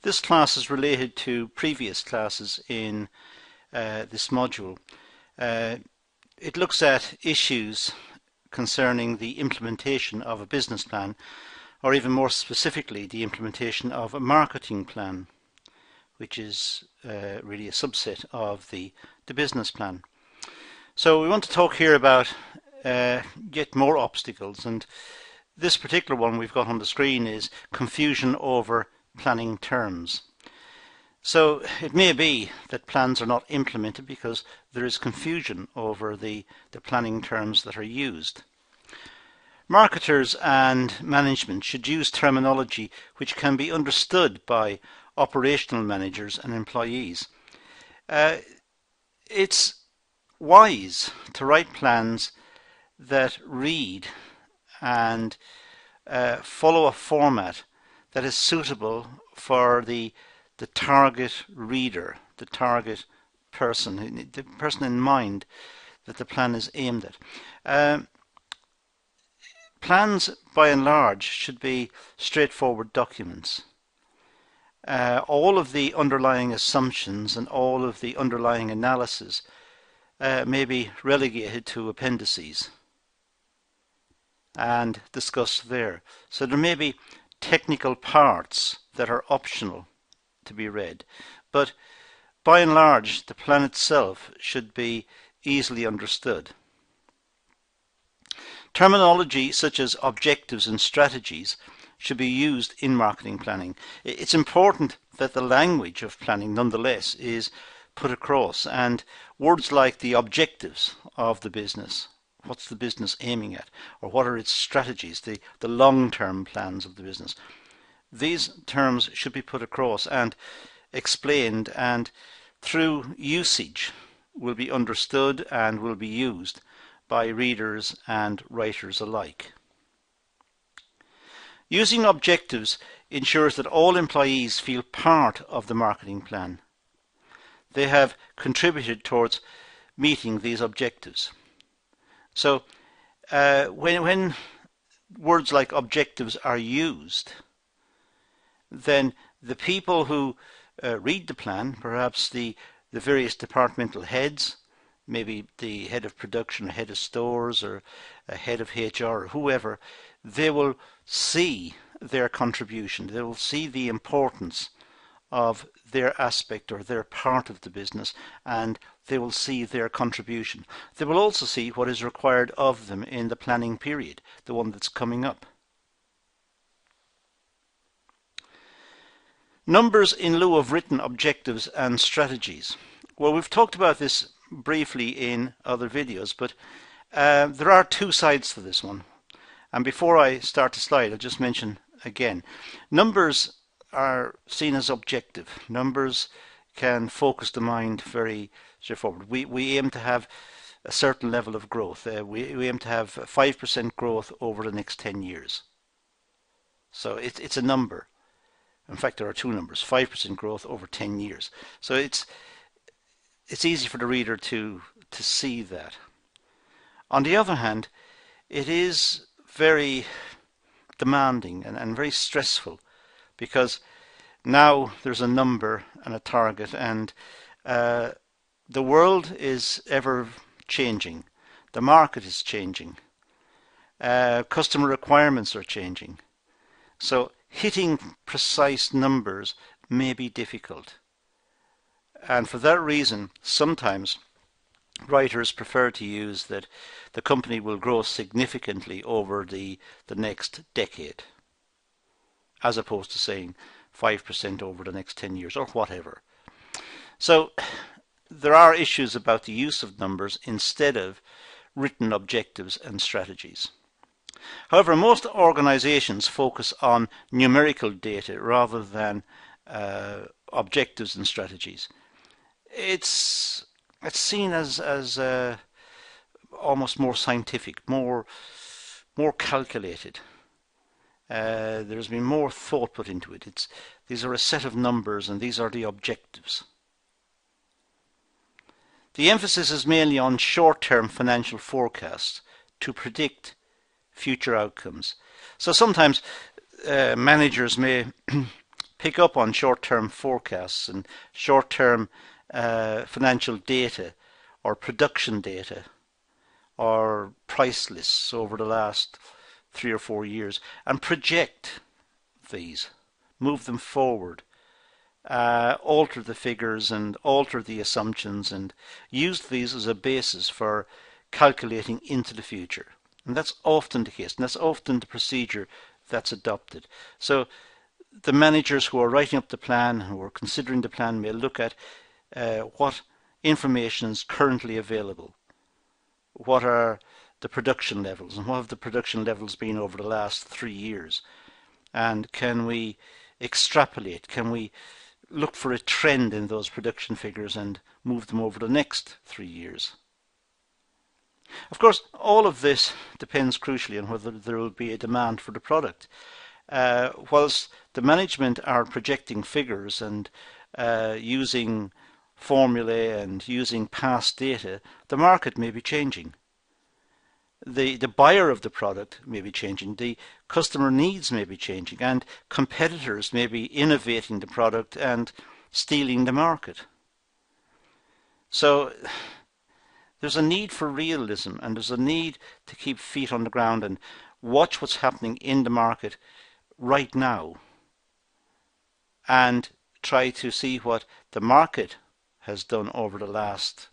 This class is related to previous classes in this module. It looks at issues concerning the implementation of a business plan, or even more specifically, the implementation of a marketing plan, which is really a subset of the business plan. So we want to talk here about yet more obstacles, and this particular one we've got on the screen is confusion over planning terms. So it may be that plans are not implemented because there is confusion over the planning terms that are used. Marketers and management should use terminology which can be understood by operational managers and employees. It's wise to write plans that read and follow a format that is suitable for the target reader, the target person, the person in mind that the plan is aimed at. Plans, by and large, should be straightforward documents. All of the underlying assumptions and all of the underlying analysis may be relegated to appendices and discussed there. So there may be technical parts that are optional to be read, but by and large the plan itself should be easily understood. Terminology such as objectives and strategies should be used in marketing planning. It's important that the language of planning nonetheless is put across, and words like the objectives of the business, what's the business aiming at, or what are its strategies, the long-term plans of the business. These terms should be put across and explained, and through usage will be understood and will be used by readers and writers alike. Using objectives ensures that all employees feel part of the marketing plan. They have contributed towards meeting these objectives. So when words like objectives are used, then the people who read the plan, perhaps the various departmental heads, maybe the head of production, head of stores, or a head of HR, or whoever, they will see their contribution. They will see the importance of their aspect or their part of the business, and they will see their contribution. They will also see what is required of them in the planning period, the one that's coming up. Numbers in lieu of written objectives and strategies. Well, we've talked about this briefly in other videos, but there are two sides to this one. And before I start the slide, I'll just mention again, numbers are seen as objective. Numbers can focus the mind very straightforward. We aim to have a certain level of growth. We aim to have 5% growth over the next 10 years. So it's a number. In fact, there are two numbers, 5% growth over 10 years. So it's easy for the reader to see that. On the other hand, it is very demanding and very stressful, because now there's a number and a target, and the world is ever changing. The market is changing. Customer requirements are changing. So hitting precise numbers may be difficult. And for that reason, sometimes writers prefer to use that the company will grow significantly over the next decade, as opposed to saying 5% over the next 10 years or whatever. So there are issues about the use of numbers instead of written objectives and strategies. However, most organizations focus on numerical data rather than objectives and strategies. It's seen as almost more scientific, more calculated. There's been more thought put into it. These are a set of numbers, and these are the objectives. The emphasis is mainly on short-term financial forecasts to predict future outcomes. So sometimes managers may pick up on short-term forecasts and short-term financial data or production data or price lists over the last 3 or 4 years and project these, move them forward, alter the figures and alter the assumptions and use these as a basis for calculating into the future. And that's often the case, and that's often the procedure that's adopted. So the managers who are writing up the plan, who are considering the plan, may look at what information is currently available. What are the production levels, and what have the production levels been over the last 3 years? And can we extrapolate? Can we look for a trend in those production figures and move them over the next 3 years? Of course, all of this depends crucially on whether there will be a demand for the product. Whilst the management are projecting figures and using formulae and using past data, the market may be changing. The buyer of the product may be changing, the customer needs may be changing, and competitors may be innovating the product and stealing the market. So there's a need for realism, and there's a need to keep feet on the ground and watch what's happening in the market right now and try to see what the market has done over the last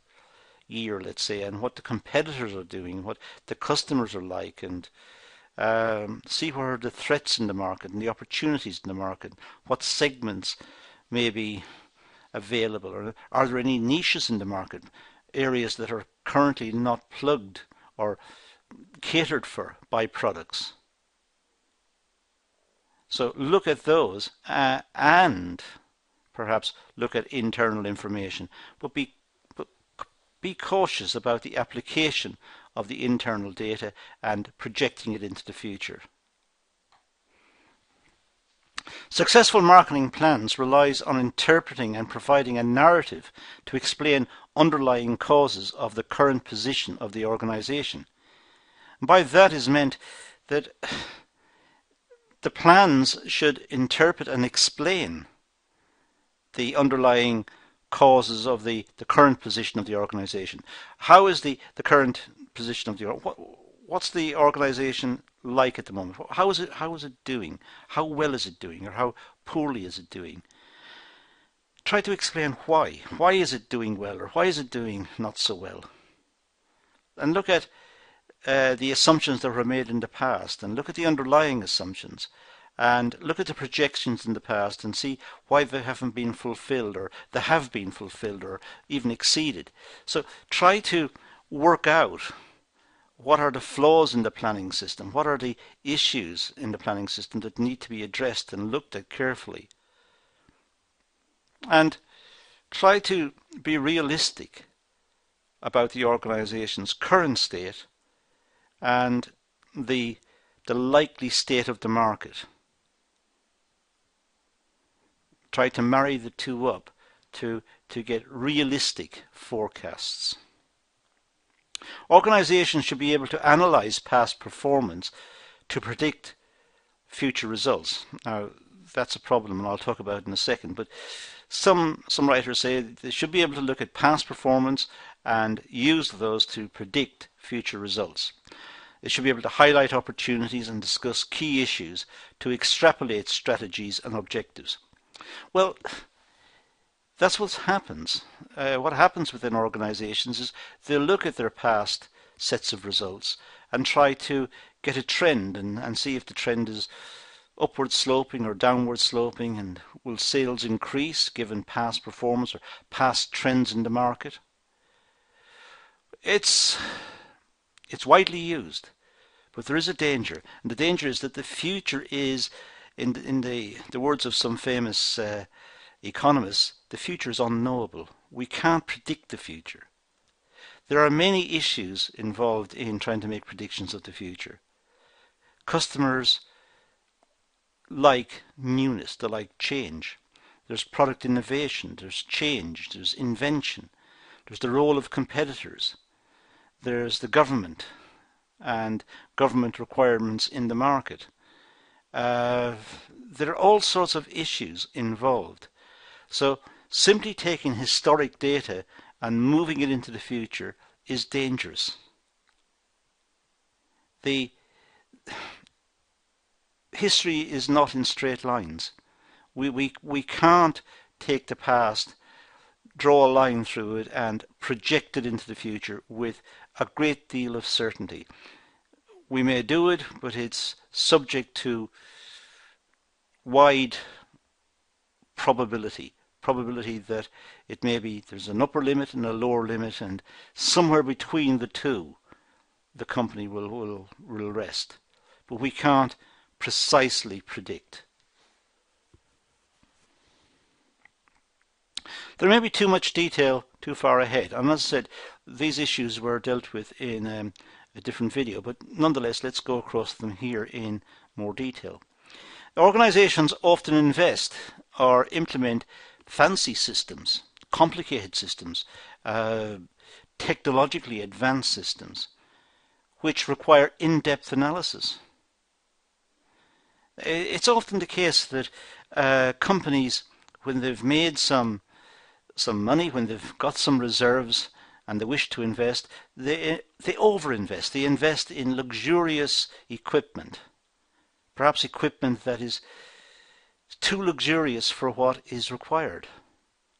year, let's say, and what the competitors are doing, what the customers are like, and see what are the threats in the market and the opportunities in the market, what segments may be available, or are there any niches in the market, areas that are currently not plugged or catered for by products. So look at those and perhaps look at internal information, but be cautious about the application of the internal data and projecting it into the future. Successful marketing plans relies on interpreting and providing a narrative to explain underlying causes of the current position of the organization. By that is meant that the plans should interpret and explain the underlying causes of the current position of the organization. How is the current position of the what's the organization like at the moment? How is it doing? How well is it doing, or how poorly is it doing? Try to explain why. Why is it doing well, or why is it doing not so well? And look at the assumptions that were made in the past, and look at the underlying assumptions, and look at the projections in the past and see why they haven't been fulfilled, or they have been fulfilled, or even exceeded. So try to work out what are the flaws in the planning system, what are the issues in the planning system that need to be addressed and looked at carefully. And try to be realistic about the organization's current state and the likely state of the market. Try to marry the two up to get realistic forecasts. Organizations should be able to analyze past performance to predict future results. Now, that's a problem, and I'll talk about it in a second, but some writers say they should be able to look at past performance and use those to predict future results. They should be able to highlight opportunities and discuss key issues to extrapolate strategies and objectives. Well, that's what happens. What happens within organizations is they'll look at their past sets of results and try to get a trend and see if the trend is upward sloping or downward sloping, and will sales increase given past performance or past trends in the market. It's widely used, but there is a danger, and the danger is that the future is, in the words of some famous economists, the future is unknowable. We can't predict the future. There are many issues involved in trying to make predictions of the future. Customers like newness, they like change. There's product innovation, there's change, there's invention, there's the role of competitors, there's the government and government requirements in the market, Uh, there are all sorts of issues involved. So simply taking historic data and moving it into the future is dangerous. The history is not in straight lines. We can't take the past, draw a line through it and project it into the future with a great deal of certainty. We may do it, but it's subject to wide probability that it may be there's an upper limit and a lower limit, and somewhere between the two the company will rest. But we can't precisely predict. There may be too much detail too far ahead, and as I said, these issues were dealt with in a different video, but nonetheless let's go across them here in more detail. Organizations often invest or implement fancy systems, complicated systems, technologically advanced systems, which require in-depth analysis. It's often the case that companies, when they've made some money, when they've got some reserves and they wish to invest, they overinvest. They invest in luxurious equipment, perhaps equipment that is too luxurious for what is required.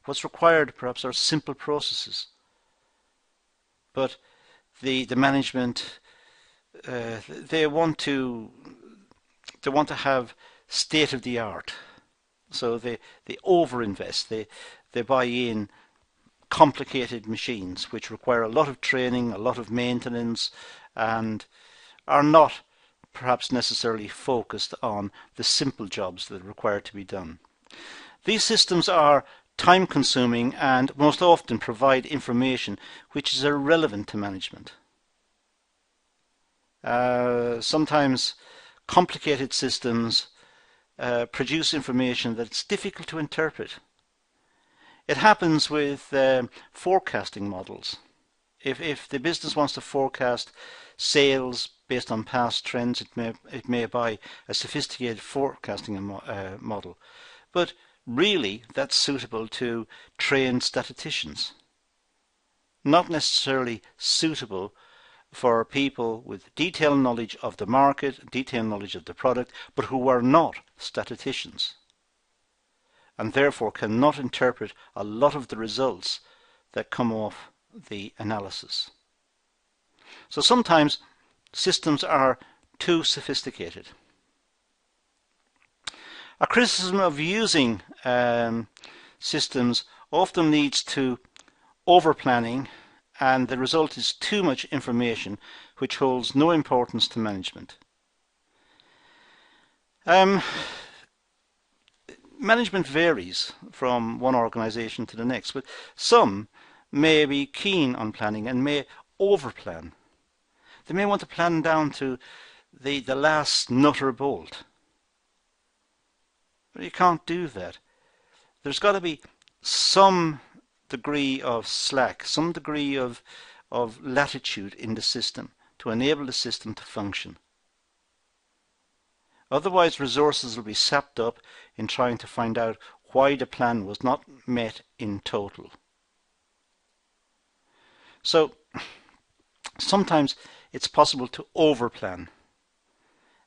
What's required perhaps are simple processes, but the management they want to have state of the art, so they overinvest. They buy in complicated machines which require a lot of training, a lot of maintenance, and are not perhaps necessarily focused on the simple jobs that are required to be done. These systems are time consuming and most often provide information which is irrelevant to management. Sometimes complicated systems produce information that's difficult to interpret. It happens with forecasting models. If the business wants to forecast sales based on past trends, it may buy a sophisticated forecasting model. But really, that's suitable to trained statisticians, not necessarily suitable for people with detailed knowledge of the market, detailed knowledge of the product, but who are not statisticians, and therefore cannot interpret a lot of the results that come off the analysis. So sometimes systems are too sophisticated. A criticism of using systems often leads to over-planning, and the result is too much information which holds no importance to management. Management varies from one organization to the next, but some may be keen on planning and may over-plan. They may want to plan down to the last nut or bolt. But you can't do that. There's got to be some degree of slack, some degree of latitude in the system to enable the system to function. Otherwise, resources will be sapped up in trying to find out why the plan was not met in total. So sometimes it's possible to overplan,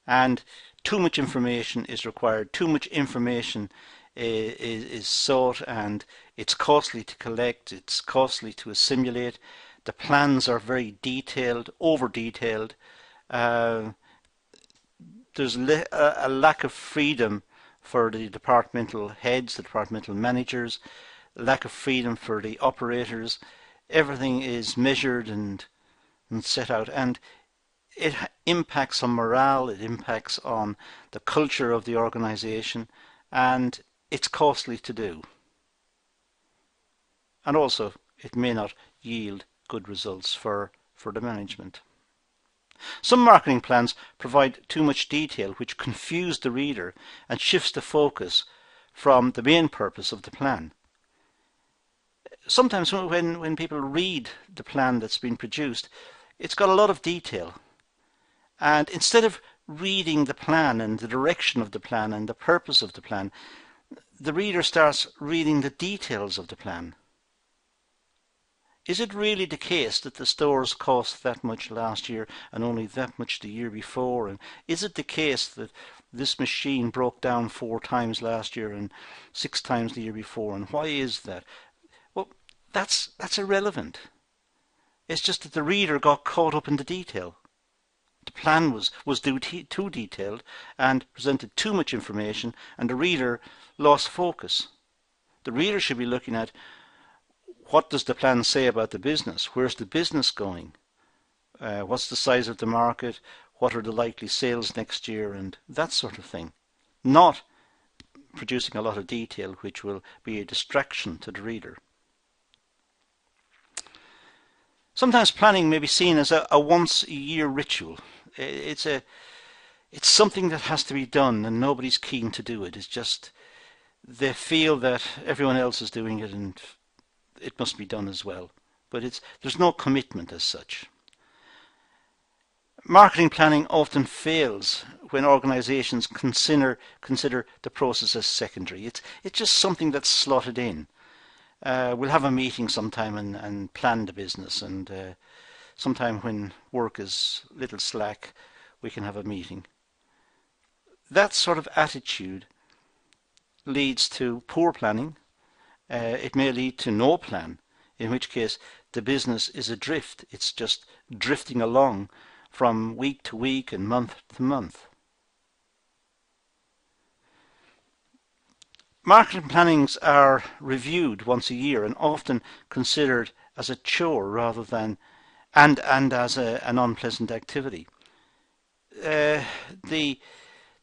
and too much information is required. Too much information is sought, and it's costly to collect, it's costly to assimilate. The plans are very detailed, over-detailed. There's a lack of freedom for the departmental heads, the departmental managers, lack of freedom for the operators. Everything is measured and set out, and it impacts on morale, it impacts on the culture of the organization, and it's costly to do. And also, it may not yield good results for the management. Some marketing plans provide too much detail, which confuse the reader and shifts the focus from the main purpose of the plan. Sometimes when people read the plan that's been produced, it's got a lot of detail, and instead of reading the plan and the direction of the plan and the purpose of the plan, the reader starts reading the details of the plan. Is it really the case that the stores cost that much last year and only that much the year before? And is it the case that this machine broke down 4 times last year and 6 times the year before? And why is that? Well, that's irrelevant. It's just that the reader got caught up in the detail. The plan was too detailed and presented too much information, and the reader lost focus. The reader should be looking at, what does the plan say about the business? Where's the business going? What's the size of the market? What are the likely sales next year? And that sort of thing. Not producing a lot of detail which will be a distraction to the reader. Sometimes planning may be seen as a once-a-year ritual. It's something that has to be done and nobody's keen to do it. It's just they feel that everyone else is doing it and it must be done as well. But there's no commitment as such. Marketing planning often fails when organizations consider the process as secondary. It's just something that's slotted in. We'll have a meeting sometime and plan the business, and sometime when work is a little slack, we can have a meeting. That sort of attitude leads to poor planning. It may lead to no plan, in which case the business is adrift. It's just drifting along from week to week and month to month. Marketing plannings are reviewed once a year and often considered as a chore rather than and as an unpleasant activity. The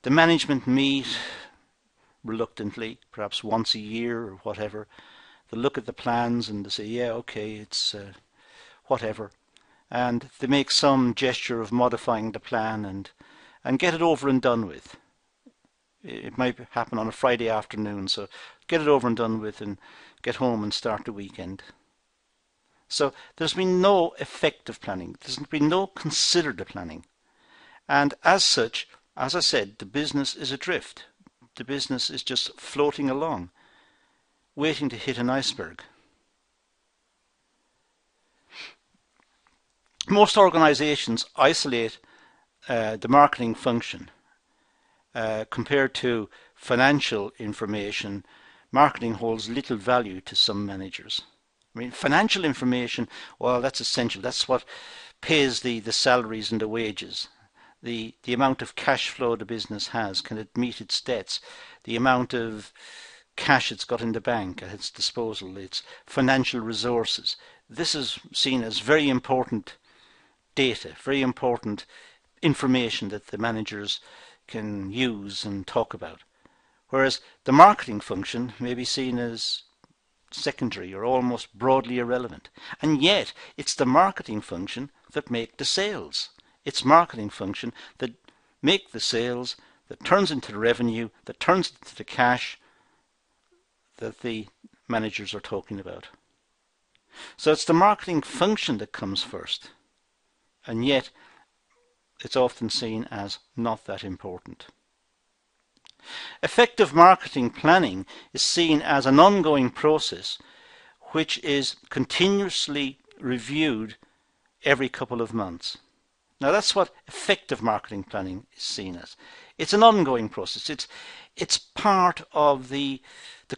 management meet reluctantly, perhaps once a year or whatever. They look at the plans and they say, yeah, okay, it's whatever. And they make some gesture of modifying the plan and get it over and done with. It might happen on a Friday afternoon, so get it over and done with and get home and start the weekend. So there's been no effective planning. There's been no considered planning. And as such, as I said, the business is adrift. The business is just floating along, waiting to hit an iceberg. Most organizations isolate the marketing function. Compared to financial information, marketing holds little value to some managers. I mean, financial information, well, that's essential. That's what pays the salaries and the wages. The amount of cash flow the business has, can it meet its debts? The amount of cash it's got in the bank at its disposal, its financial resources. This is seen as very important data, very important information that the managers can use and talk about. Whereas the marketing function may be seen as secondary or almost broadly irrelevant. And yet it's the marketing function that make the sales. It's marketing function that make the sales, that turns into the revenue, that turns into the cash that the managers are talking about. So it's the marketing function that comes first. And yet it's often seen as not that important. Effective marketing planning is seen as an ongoing process which is continuously reviewed every couple of months. Now that's what effective marketing planning is seen as. It's an ongoing process. It's part of the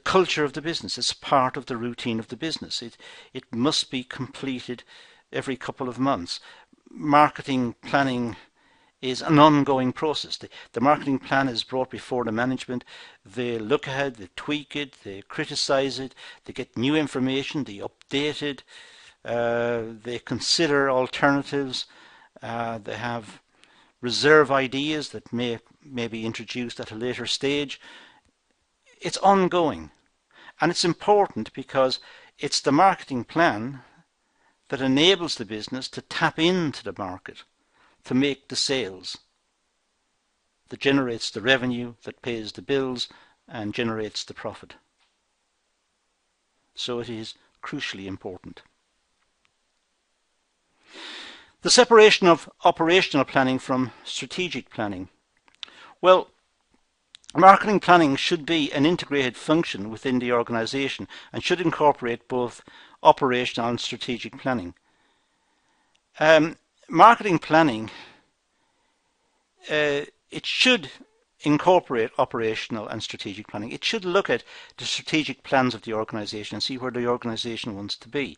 culture of the business. It's part of the routine of the business. It must be completed every couple of months. Marketing planning is an ongoing process. The marketing plan is brought before the management. They look ahead, they tweak it, they criticize it, they get new information, they update it, they consider alternatives, they have reserve ideas that may be introduced at a later stage. It's ongoing, and it's important because it's the marketing plan that enables the business to tap into the market, to make the sales, that generates the revenue, that pays the bills and generates the profit. So it is crucially important. The separation of operational planning from strategic planning Well, marketing planning should be an integrated function within the organization and should incorporate both operational and strategic planning. Marketing planning, it should incorporate operational and strategic planning. It should look at the strategic plans of the organization and see where the organization wants to be.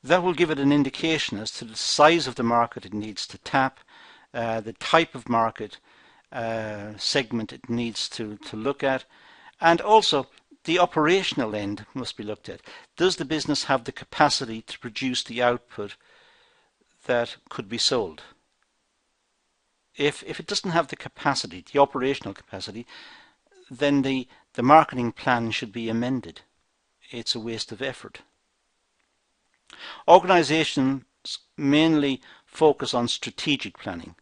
That will give it an indication as to the size of the market it needs to tap, the type of market segment it needs to look at, and also the operational end must be looked at. Does the business have the capacity to produce the output that could be sold? If it doesn't have the capacity, the operational capacity, then the marketing plan should be amended. It's a waste of effort. Organizations mainly focus on strategic planning.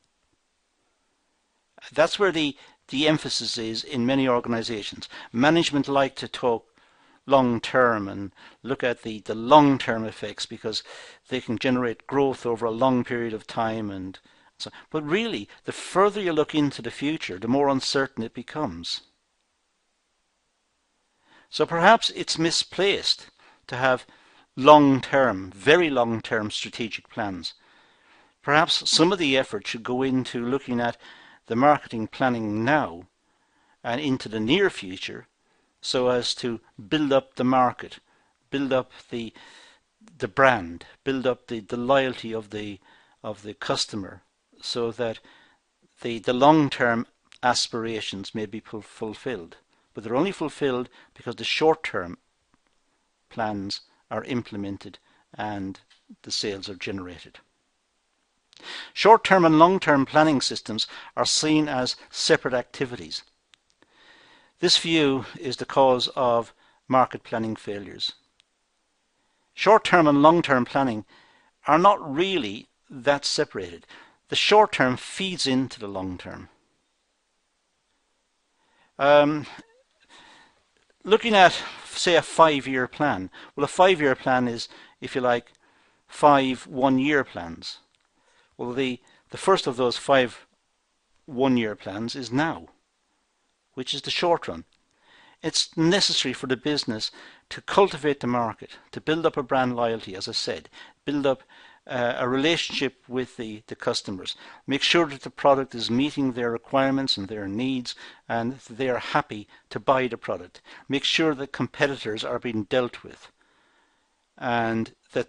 That's where the emphasis is in many organizations. Management like to talk long term and look at the long term effects because they can generate growth over a long period of time, and so, but really the further you look into the future, the more uncertain it becomes. So perhaps it's misplaced to have long-term, very long-term strategic plans. Perhaps some of the effort should go into looking at the marketing planning now and into the near future so as to build up the market, build up the brand, build up the loyalty of the customer so that the long-term aspirations may be fulfilled. But they're only fulfilled because the short-term plans are implemented and the sales are generated. Short-term and long-term planning systems are seen as separate activities. This view is the cause of market planning failures. Short-term and long-term planning are not really that separated. The short-term feeds into the long-term. Looking at, say, a 5-year plan. Well, a 5-year plan is, if you like, 5 one-year plans. Well, the first of those 5 one-year plans is now, which is the short run. It's necessary for the business to cultivate the market, to build up a brand loyalty, as I said, build up a relationship with the customers, make sure that the product is meeting their requirements and their needs and they are happy to buy the product, make sure that competitors are being dealt with and that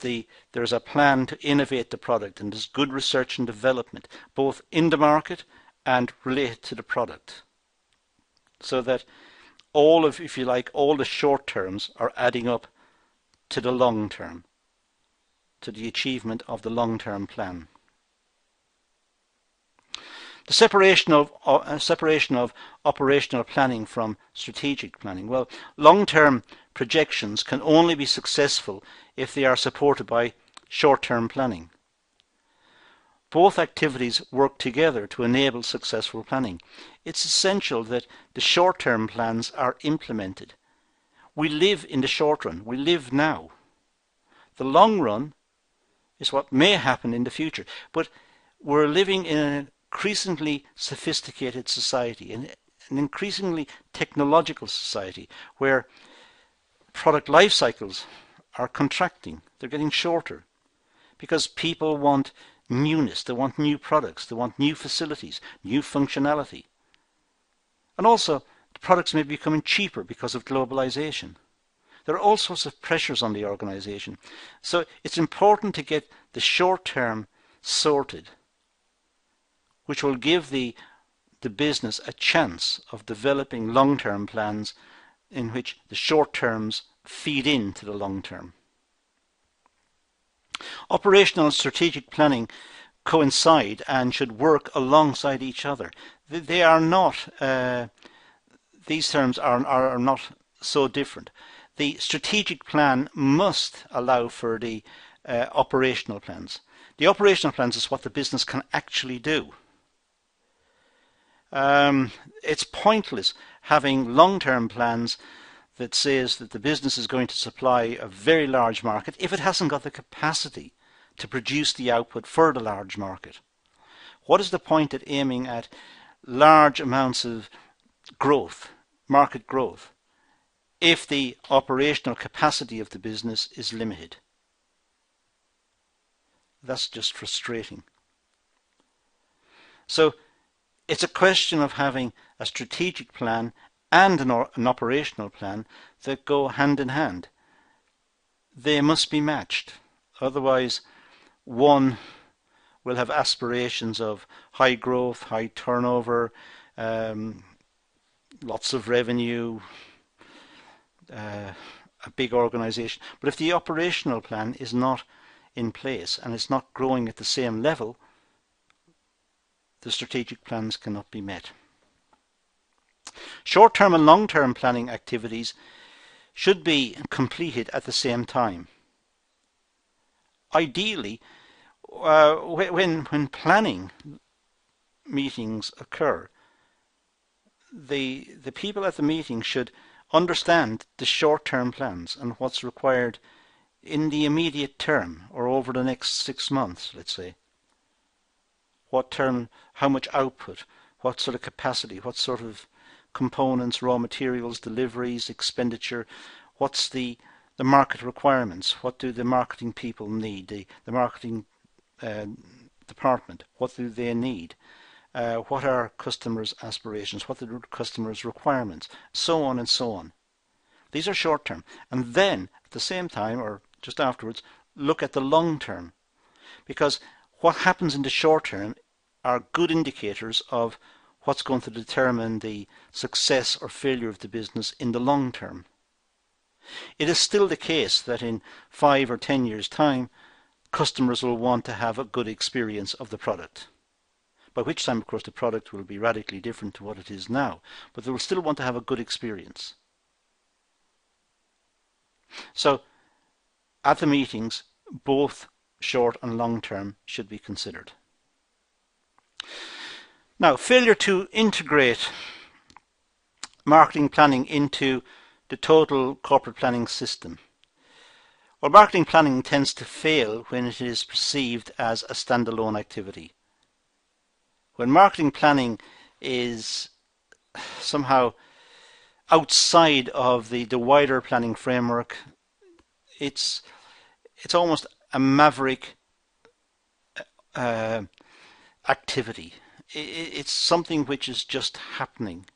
there's a plan to innovate the product and there's good research and development both in the market and related to the product, so that all of, if you like, all the short terms are adding up to the long term, to the achievement of the long-term plan. The separation of operational planning from strategic planning. Well, long-term projections can only be successful if they are supported by short-term planning. Both activities work together to enable successful planning. It's essential that the short-term plans are implemented. We live in the short run. We live now. The long run is what may happen in the future. But we're living in an increasingly sophisticated society, in an increasingly technological society, where product life cycles are contracting. They're getting shorter because people want newness, they want new products, they want new facilities, new functionality. And also, the products may be becoming cheaper because of globalization. There are all sorts of pressures on the organization. So it's important to get the short term sorted, which will give the business a chance of developing long-term plans in which the short terms feed into the long term. Operational and strategic planning coincide and should work alongside each other. They are not, these terms are not so different. The strategic plan must allow for the operational plans. The operational plans is what the business can actually do. It's pointless having long-term plans that says that the business is going to supply a very large market if it hasn't got the capacity to produce the output for the large market. What is the point at aiming at large amounts of growth, market growth, if the operational capacity of the business is limited. That's just frustrating. So it's a question of having a strategic plan and an operational plan that go hand in hand. They must be matched. Otherwise, one will have aspirations of high growth, high turnover, lots of revenue, a big organization. But if the operational plan is not in place and it's not growing at the same level, the strategic plans cannot be met. Short-term and long-term planning activities should be completed at the same time. Ideally, when planning meetings occur, the people at the meeting should understand the short-term plans and what's required in the immediate term or over the next 6 months, let's say. What term, how much output, what sort of capacity, what sort of components, raw materials, deliveries, expenditure, what's the market requirements, what do the marketing people need, the marketing department, what do they need, what are customers' aspirations, what are customers' requirements, so on and so on. These are short term. And then at the same time or just afterwards, look at the long term, because what happens in the short term are good indicators of what's going to determine the success or failure of the business in the long term. It is still the case that in 5 or 10 years' time, customers will want to have a good experience of the product. By which time, of course, the product will be radically different to what it is now, but they will still want to have a good experience. So, at the meetings, both short and long term should be considered. Now, failure to integrate marketing planning into the total corporate planning system. Well, marketing planning tends to fail when it is perceived as a standalone activity. When marketing planning is somehow outside of the wider planning framework, it's almost a maverick activity. It's something which is just happening,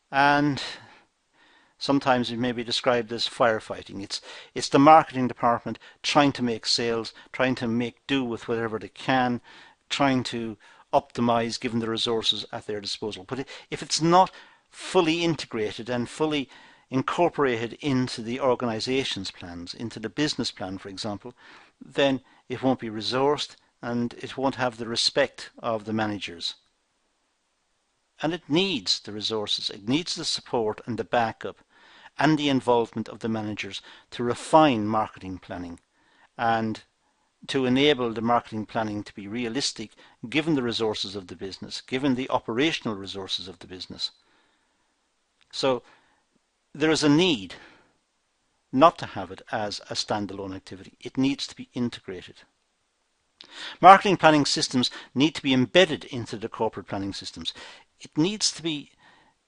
and sometimes it may be described as firefighting. It's the marketing department trying to make sales, trying to make do with whatever they can, trying to optimize given the resources at their disposal. But if it's not fully integrated and fully incorporated into the organization's plans, into the business plan, for example, then it won't be resourced and it won't have the respect of the managers. And it needs the resources, it needs the support and the backup and the involvement of the managers to refine marketing planning and to enable the marketing planning to be realistic given the resources of the business, given the operational resources of the business. So there is a need not to have it as a standalone activity. It needs to be integrated. Marketing planning systems need to be embedded into the corporate planning systems. It needs to be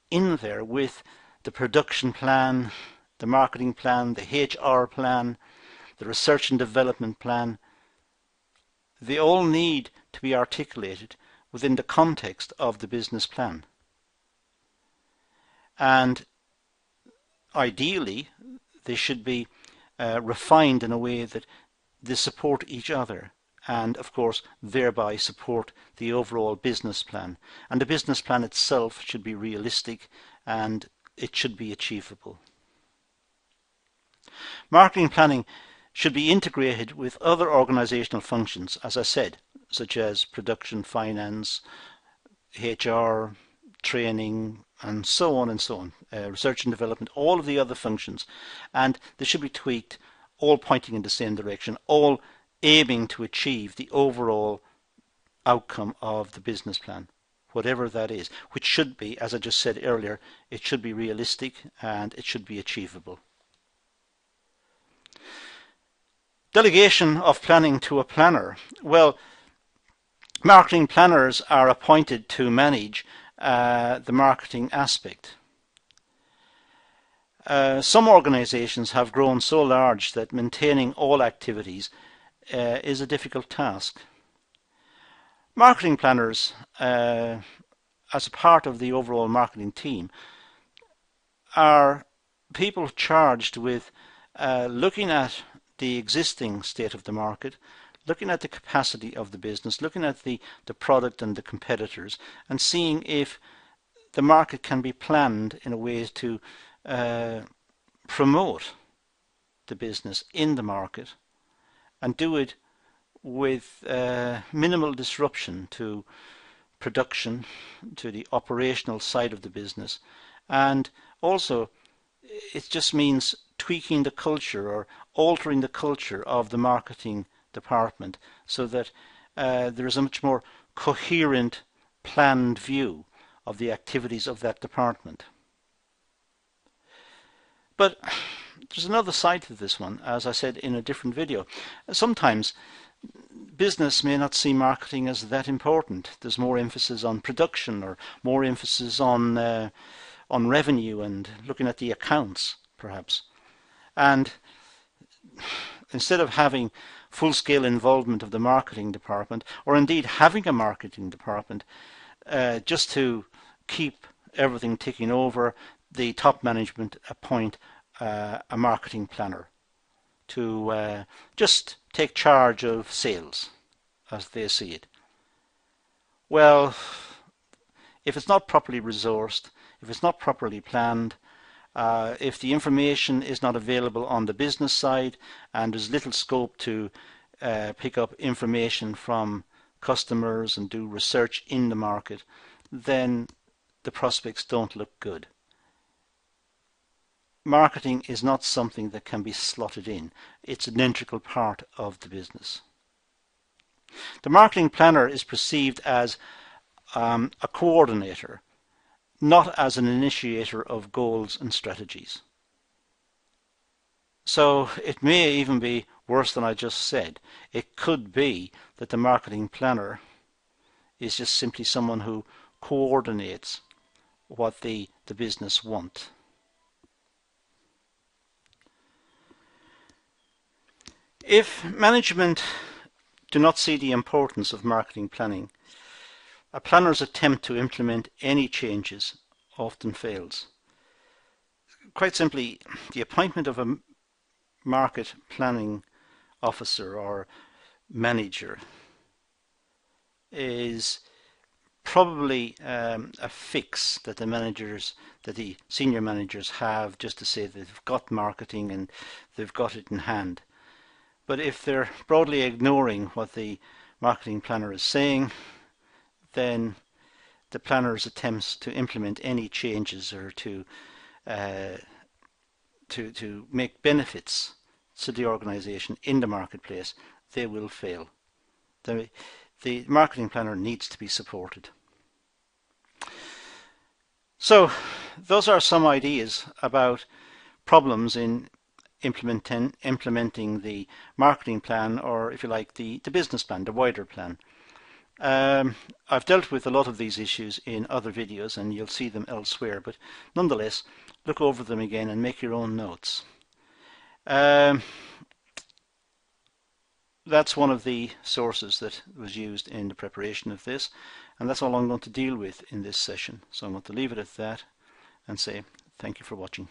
in there with the production plan, the marketing plan, the HR plan, the research and development plan. They all need to be articulated within the context of the business plan. And ideally, they should be refined in a way that they support each other and, of course, thereby support the overall business plan. And the business plan itself should be realistic and it should be achievable. Marketing planning should be integrated with other organizational functions, as I said, such as production, finance, HR, training, and so on, research and development, all of the other functions. And they should be tweaked, all pointing in the same direction, all aiming to achieve the overall outcome of the business plan, whatever that is, which should be, as I just said earlier, it should be realistic and it should be achievable. Delegation of planning to a planner. Well, Marketing planners are appointed to manage the marketing aspect. Some organizations have grown so large that maintaining all activities is a difficult task. Marketing planners, as a part of the overall marketing team, are people charged with looking at the existing state of the market, looking at the capacity of the business, looking at the product and the competitors, and seeing if the market can be planned in a way to promote the business in the market and do it with minimal disruption to production, to the operational side of the business. And also it just means tweaking the culture or altering the culture of the marketing department so that there is a much more coherent, planned view of the activities of that department. But there's another side to this one, as I said in a different video. Sometimes business may not see marketing as that important. There's more emphasis on production or more emphasis on revenue and looking at the accounts, perhaps. And instead of having full-scale involvement of the marketing department, or indeed having a marketing department, just to keep everything ticking over, the top management appoint a marketing planner to just take charge of sales as they see it. Well, if it's not properly resourced, if it's not properly planned, if the information is not available on the business side and there's little scope to pick up information from customers and do research in the market, then the prospects don't look good. Marketing is not something that can be slotted in. It's an integral part of the business. The marketing planner is perceived as a coordinator, not as an initiator of goals and strategies. So it may even be worse than I just said. It could be that the marketing planner is just simply someone who coordinates what the business want. If management do not see the importance of marketing planning, a planner's attempt to implement any changes often fails. Quite simply, the appointment of a market planning officer or manager is probably a fix that the senior managers have just to say they've got marketing and they've got it in hand. But if they're broadly ignoring what the marketing planner is saying, then the planner's attempts to implement any changes or to make benefits to the organization in the marketplace, they will fail. The marketing planner needs to be supported. So those are some ideas about problems in implementing the marketing plan, or if you like, the business plan, the wider plan. I've dealt with a lot of these issues in other videos and you'll see them elsewhere, but nonetheless, look over them again and make your own notes. That's one of the sources that was used in the preparation of this, and that's all I'm going to deal with in this session. So I'm going to leave it at that and say thank you for watching.